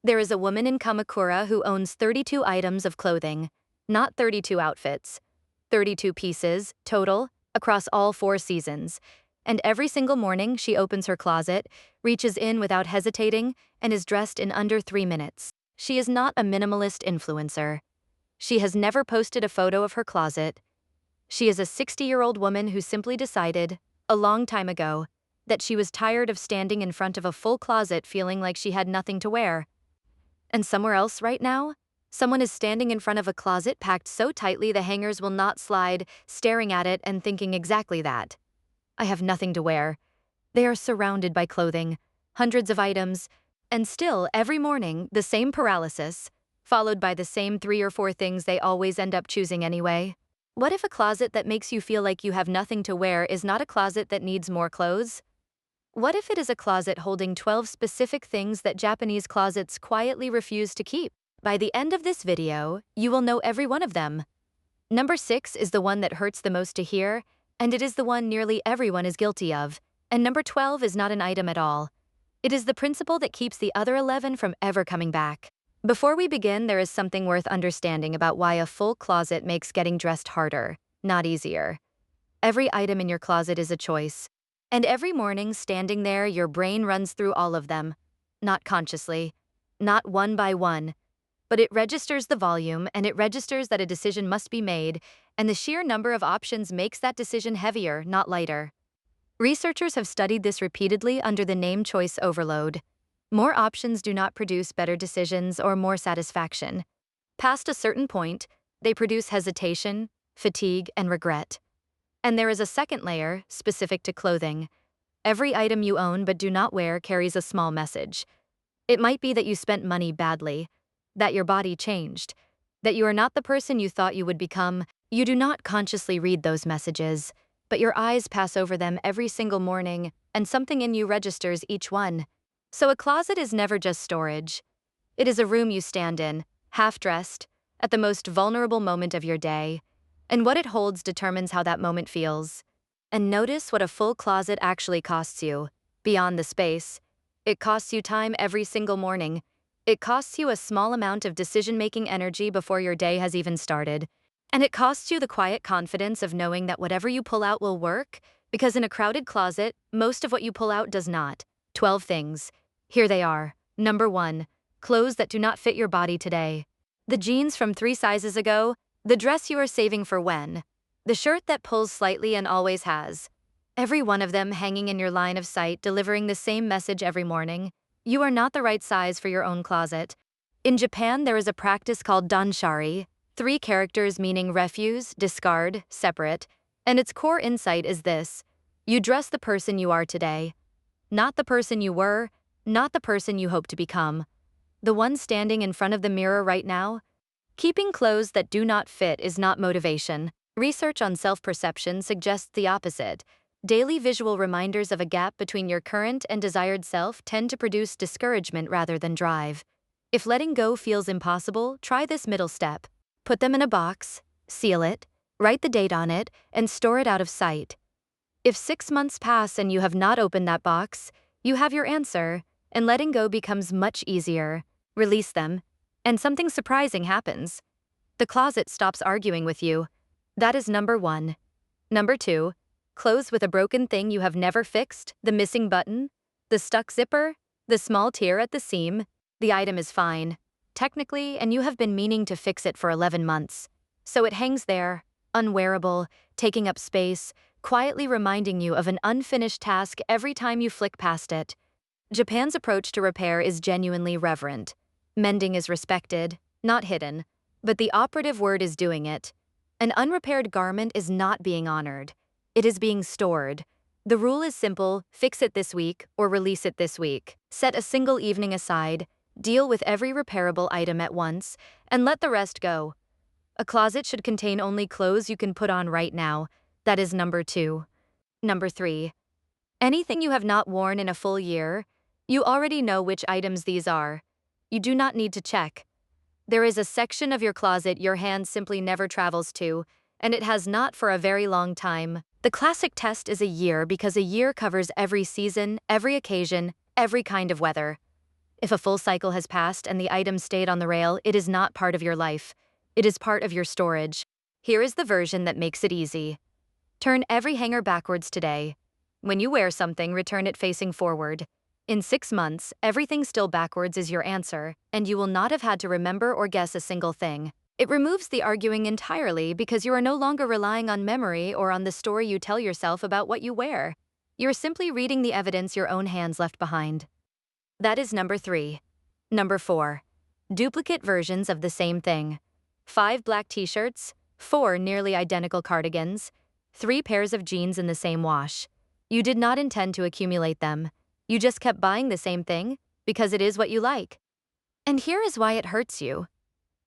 There is a woman in Kamakura who owns 32 items of clothing, not 32 outfits, 32 pieces, total, across all 4 seasons. And every single morning she opens her closet, reaches in without hesitating, and is dressed in under 3 minutes. She is not a minimalist influencer. She has never posted a photo of her closet. She is a 60-year-old woman who simply decided, a long time ago, that she was tired of standing in front of a full closet feeling like she had nothing to wear. And somewhere else right now, someone is standing in front of a closet packed so tightly the hangers will not slide, staring at it and thinking exactly that. I have nothing to wear. They are surrounded by clothing, hundreds of items, and still every morning the same paralysis, followed by the same 3 or 4 things they always end up choosing anyway. What if a closet that makes you feel like you have nothing to wear is not a closet that needs more clothes? What if it is a closet holding 12 specific things that Japanese closets quietly refuse to keep? By the end of this video, you will know every one of them. Number 6 is the one that hurts the most to hear, and it is the one nearly everyone is guilty of. And number 12 is not an item at all. It is the principle that keeps the other 11 from ever coming back. Before we begin, there is something worth understanding about why a full closet makes getting dressed harder, not easier. Every item in your closet is a choice. And every morning, standing there, your brain runs through all of them. Not consciously, not one by one, but it registers the volume and it registers that a decision must be made, and the sheer number of options makes that decision heavier, not lighter. Researchers have studied this repeatedly under the name choice overload. More options do not produce better decisions or more satisfaction. Past a certain point, they produce hesitation, fatigue, and regret. And there is a second layer, specific to clothing. Every item you own but do not wear carries a small message. It might be that you spent money badly, that your body changed, that you are not the person you thought you would become. You do not consciously read those messages, but your eyes pass over them every single morning, and something in you registers each one. So a closet is never just storage. It is a room you stand in, half-dressed, at the most vulnerable moment of your day, and what it holds determines how that moment feels. And notice what a full closet actually costs you. Beyond the space, it costs you time every single morning. It costs you a small amount of decision-making energy before your day has even started. And it costs you the quiet confidence of knowing that whatever you pull out will work, because in a crowded closet, most of what you pull out does not. 12 things. Here they are. Number 1. Clothes that do not fit your body today. The jeans from 3 sizes ago, the dress you are saving for when, the shirt that pulls slightly and always has. Every one of them hanging in your line of sight, delivering the same message every morning. You are not the right size for your own closet. In Japan, there is a practice called danshari, 3 characters meaning refuse, discard, separate, and its core insight is this: you dress the person you are today. Not the person you were, not the person you hope to become. The one standing in front of the mirror right now. Keeping clothes that do not fit is not motivation. Research on self-perception suggests the opposite. Daily visual reminders of a gap between your current and desired self tend to produce discouragement rather than drive. If letting go feels impossible, try this middle step. Put them in a box, seal it, write the date on it, and store it out of sight. If 6 months pass and you have not opened that box, you have your answer, and letting go becomes much easier. Release them, and something surprising happens. The closet stops arguing with you. That is number 1. Number 2. Clothes with a broken thing you have never fixed, the missing button, the stuck zipper, the small tear at the seam. The item is fine, technically, and you have been meaning to fix it for 11 months. So it hangs there, unwearable, taking up space, quietly reminding you of an unfinished task every time you flick past it. Japan's approach to repair is genuinely reverent. Mending is respected, not hidden, but the operative word is doing it. An unrepaired garment is not being honored. It is being stored. The rule is simple: fix it this week or release it this week. Set a single evening aside, deal with every repairable item at once, and let the rest go. A closet should contain only clothes you can put on right now. That is number 2. Number 3. Anything you have not worn in a full year. You already know which items these are. You do not need to check. There is a section of your closet your hand simply never travels to, and it has not for a very long time. The classic test is a year because a year covers every season, every occasion, every kind of weather. If a full cycle has passed and the item stayed on the rail, it is not part of your life. It is part of your storage. Here is the version that makes it easy. Turn every hanger backwards today. When you wear something, return it facing forward. In 6 months, everything still backwards is your answer, and you will not have had to remember or guess a single thing. It removes the arguing entirely because you are no longer relying on memory or on the story you tell yourself about what you wear. You're simply reading the evidence your own hands left behind. That is number 3. Number 4. Duplicate versions of the same thing. 5 black t-shirts, 4 nearly identical cardigans, 3 pairs of jeans in the same wash. You did not intend to accumulate them. You just kept buying the same thing because it is what you like. And here is why it hurts you.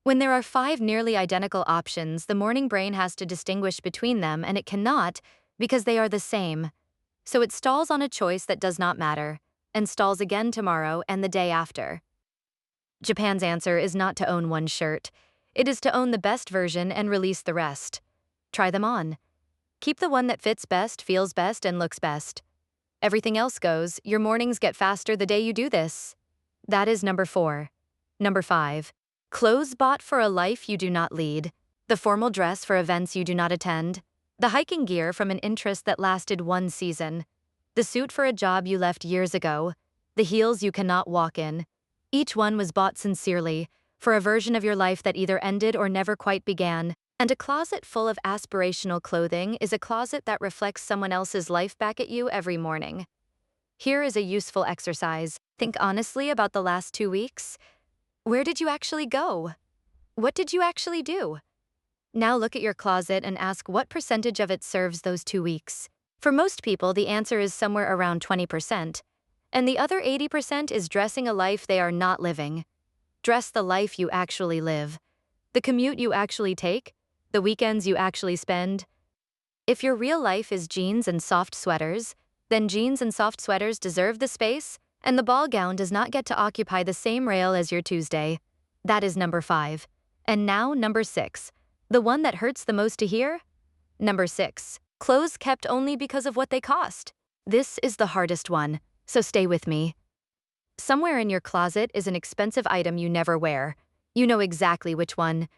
When there are 5 nearly identical options, the morning brain has to distinguish between them, and it cannot because they are the same. So it stalls on a choice that does not matter, and stalls again tomorrow and the day after. Japan's answer is not to own one shirt. It is to own the best version and release the rest. Try them on. Keep the one that fits best, feels best, and looks best. Everything else goes. Your mornings get faster the day you do this. That is number 4. Number 5. Clothes bought for a life you do not lead. The formal dress for events you do not attend. The hiking gear from an interest that lasted 1 season. The suit for a job you left years ago. The heels you cannot walk in. Each one was bought sincerely, for a version of your life that either ended or never quite began. And a closet full of aspirational clothing is a closet that reflects someone else's life back at you every morning. Here is a useful exercise. Think honestly about the last 2 weeks. Where did you actually go? What did you actually do? Now look at your closet and ask what percentage of it serves those 2 weeks. For most people, the answer is somewhere around 20%. And the other 80% is dressing a life they are not living. Dress the life you actually live. The commute you actually take. The weekends you actually spend. If your real life is jeans and soft sweaters, then jeans and soft sweaters deserve the space, and the ball gown does not get to occupy the same rail as your Tuesday. That is number 5. And now number 6. The one that hurts the most to hear? Number 6. Clothes kept only because of what they cost. This is the hardest one, so stay with me. Somewhere in your closet is an expensive item you never wear. You know exactly which one.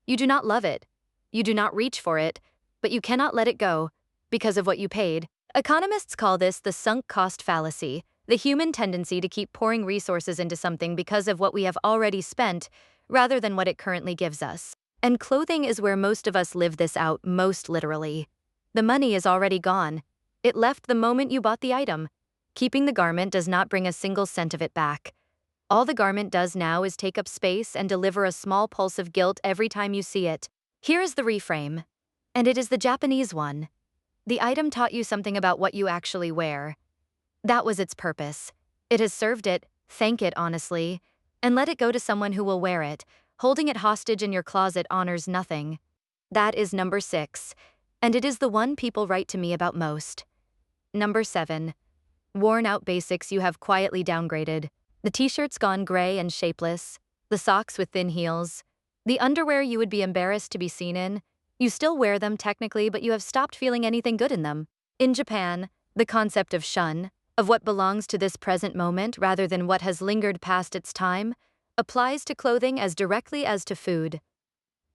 You do not love it. You do not reach for it, but you cannot let it go because of what you paid. Economists call this the sunk cost fallacy, the human tendency to keep pouring resources into something because of what we have already spent rather than what it currently gives us. And clothing is where most of us live this out most literally. The money is already gone. It left the moment you bought the item. Keeping the garment does not bring a single cent of it back. All the garment does now is take up space and deliver a small pulse of guilt every time you see it. Here is the reframe. And it is the Japanese one. The item taught you something about what you actually wear. That was its purpose. It has served it, thank it honestly, and let it go to someone who will wear it. Holding it hostage in your closet honors nothing. That is number 6, and it is the one people write to me about most. Number 7. Worn out basics you have quietly downgraded. The t-shirts gone gray and shapeless, the socks with thin heels, the underwear you would be embarrassed to be seen in. You still wear them technically, but you have stopped feeling anything good in them. In Japan, the concept of shun, of what belongs to this present moment rather than what has lingered past its time, applies to clothing as directly as to food.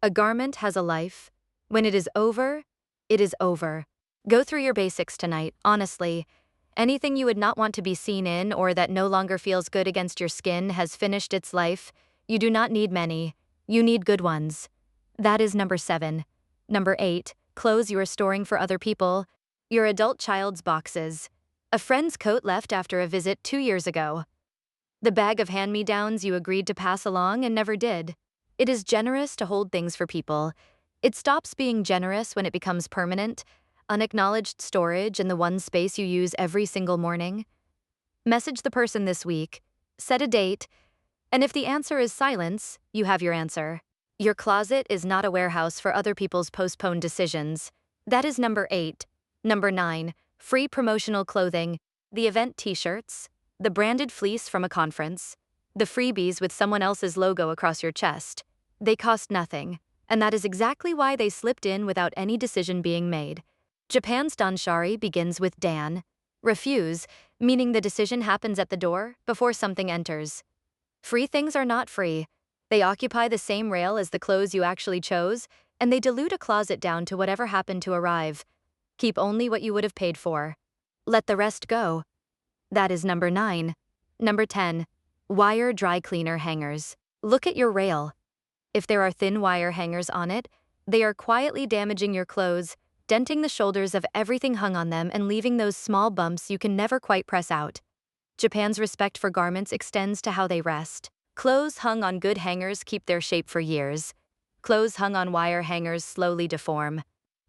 A garment has a life. When it is over, it is over. Go through your basics tonight, honestly. Anything you would not want to be seen in or that no longer feels good against your skin has finished its life. You do not need many. You need good ones. That is number 7. Number 8. Clothes you are storing for other people. Your adult child's boxes. A friend's coat left after a visit 2 years ago. The bag of hand-me-downs you agreed to pass along and never did. It is generous to hold things for people. It stops being generous when it becomes permanent, unacknowledged storage in the one space you use every single morning. Message the person this week. Set a date. And if the answer is silence, you have your answer. Your closet is not a warehouse for other people's postponed decisions. That is number 8. Number 9. Free promotional clothing. The event t-shirts. The branded fleece from a conference. The freebies with someone else's logo across your chest. They cost nothing. And that is exactly why they slipped in without any decision being made. Japan's danshari begins with dan. Refuse, meaning the decision happens at the door before something enters. Free things are not free. They occupy the same rail as the clothes you actually chose, and they dilute a closet down to whatever happened to arrive. Keep only what you would have paid for. Let the rest go. That is number 9. Number 10. Wire dry cleaner hangers. Look at your rail. If there are thin wire hangers on it, they are quietly damaging your clothes, denting the shoulders of everything hung on them and leaving those small bumps you can never quite press out. Japan's respect for garments extends to how they rest. Clothes hung on good hangers keep their shape for years. Clothes hung on wire hangers slowly deform.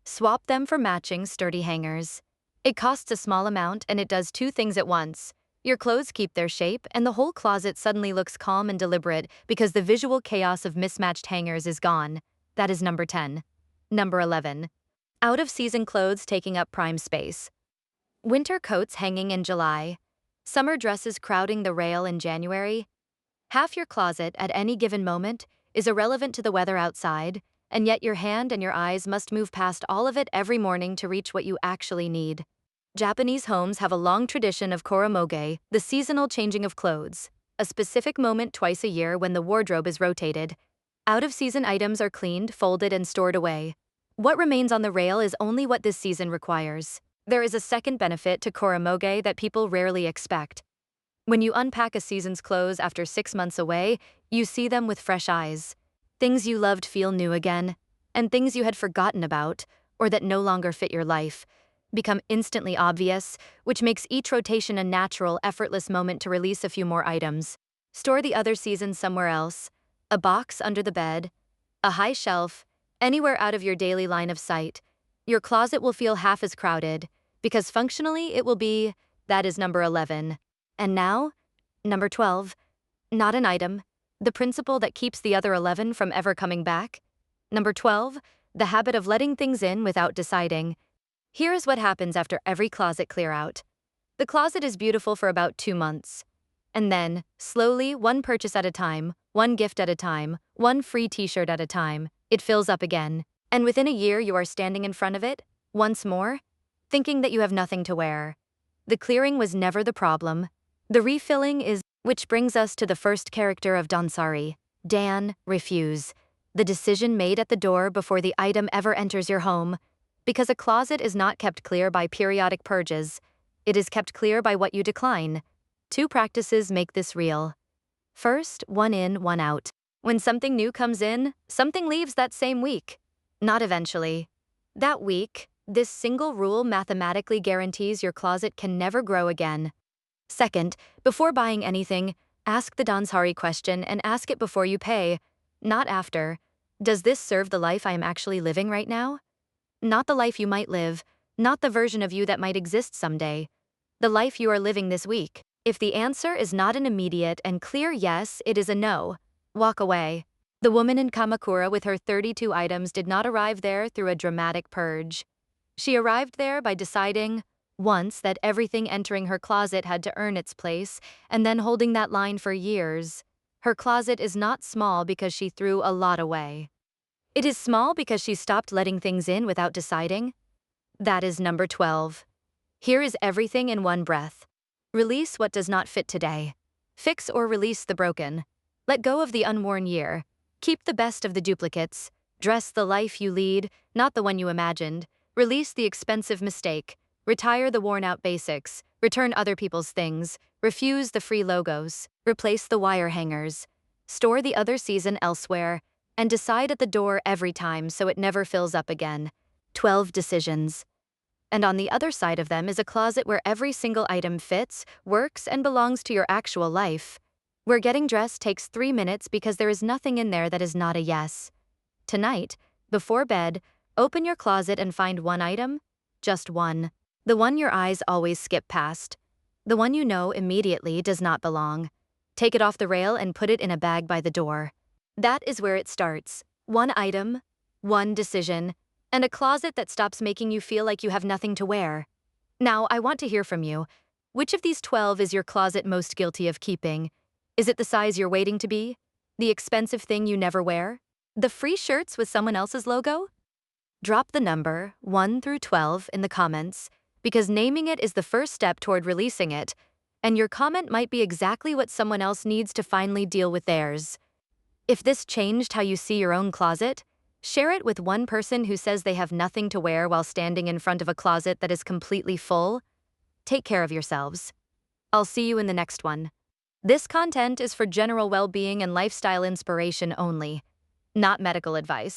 Swap them for matching sturdy hangers. It costs a small amount and it does two things at once. Your clothes keep their shape and the whole closet suddenly looks calm and deliberate because the visual chaos of mismatched hangers is gone. That is number 10. Number 11. Out-of-season clothes taking up prime space. Winter coats hanging in July. Summer dresses crowding the rail in January. Half your closet at any given moment is irrelevant to the weather outside, and yet your hand and your eyes must move past all of it every morning to reach what you actually need. Japanese homes have a long tradition of koromoge, the seasonal changing of clothes, a specific moment twice a year when the wardrobe is rotated. Out-of-season items are cleaned, folded, and stored away. What remains on the rail is only what this season requires. There is a second benefit to koromoge that people rarely expect. When you unpack a season's clothes after 6 months away, you see them with fresh eyes. Things you loved feel new again, and things you had forgotten about, or that no longer fit your life, become instantly obvious, which makes each rotation a natural, effortless moment to release a few more items. Store the other season somewhere else, a box under the bed, a high shelf, anywhere out of your daily line of sight. Your closet will feel half as crowded, because functionally it will be. That is number 11. And now, number 12. Not an item, the principle that keeps the other 11 from ever coming back. Number 12. The habit of letting things in without deciding. Here is what happens after every closet clear out. The closet is beautiful for about 2 months. And then, slowly, one purchase at a time, one gift at a time, one free t-shirt at a time, it fills up again. And within a year you are standing in front of it, once more, thinking that you have nothing to wear. The clearing was never the problem. The refilling is, which brings us to the first character of danshari. Dan, refuse. The decision made at the door before the item ever enters your home. Because a closet is not kept clear by periodic purges. It is kept clear by what you decline. 2 practices make this real. First, one in, one out. When something new comes in, something leaves that same week. Not eventually. That week, this single rule mathematically guarantees your closet can never grow again. Second, before buying anything, ask the danshari question and ask it before you pay, not after. Does this serve the life I am actually living right now? Not the life you might live, not the version of you that might exist someday. The life you are living this week. If the answer is not an immediate and clear yes, it is a no. Walk away. The woman in Kamakura with her 32 items did not arrive there through a dramatic purge. She arrived there by deciding, once, that everything entering her closet had to earn its place, and then holding that line for years. Her closet is not small because she threw a lot away. It is small because she stopped letting things in without deciding. That is number 12. Here is everything in one breath. Release what does not fit today. Fix or release the broken. Let go of the unworn year. Keep the best of the duplicates. Dress the life you lead, not the one you imagined. Release the expensive mistake. Retire the worn-out basics. Return other people's things. Refuse the free logos. Replace the wire hangers. Store the other season elsewhere. And decide at the door every time so it never fills up again. 12 decisions. And on the other side of them is a closet where every single item fits, works, and belongs to your actual life. Where getting dressed takes 3 minutes because there is nothing in there that is not a yes. Tonight, before bed, open your closet and find one item. Just one. The one your eyes always skip past. The one you know immediately does not belong. Take it off the rail and put it in a bag by the door. That is where it starts. One item, one decision, and a closet that stops making you feel like you have nothing to wear. Now, I want to hear from you. Which of these 12 is your closet most guilty of keeping? Is it the size you're waiting to be? The expensive thing you never wear? The free shirts with someone else's logo? Drop the number 1 through 12 in the comments, because naming it is the first step toward releasing it, and your comment might be exactly what someone else needs to finally deal with theirs. If this changed how you see your own closet, share it with one person who says they have nothing to wear while standing in front of a closet that is completely full. Take care of yourselves. I'll see you in the next one. This content is for general well-being and lifestyle inspiration only, not medical advice.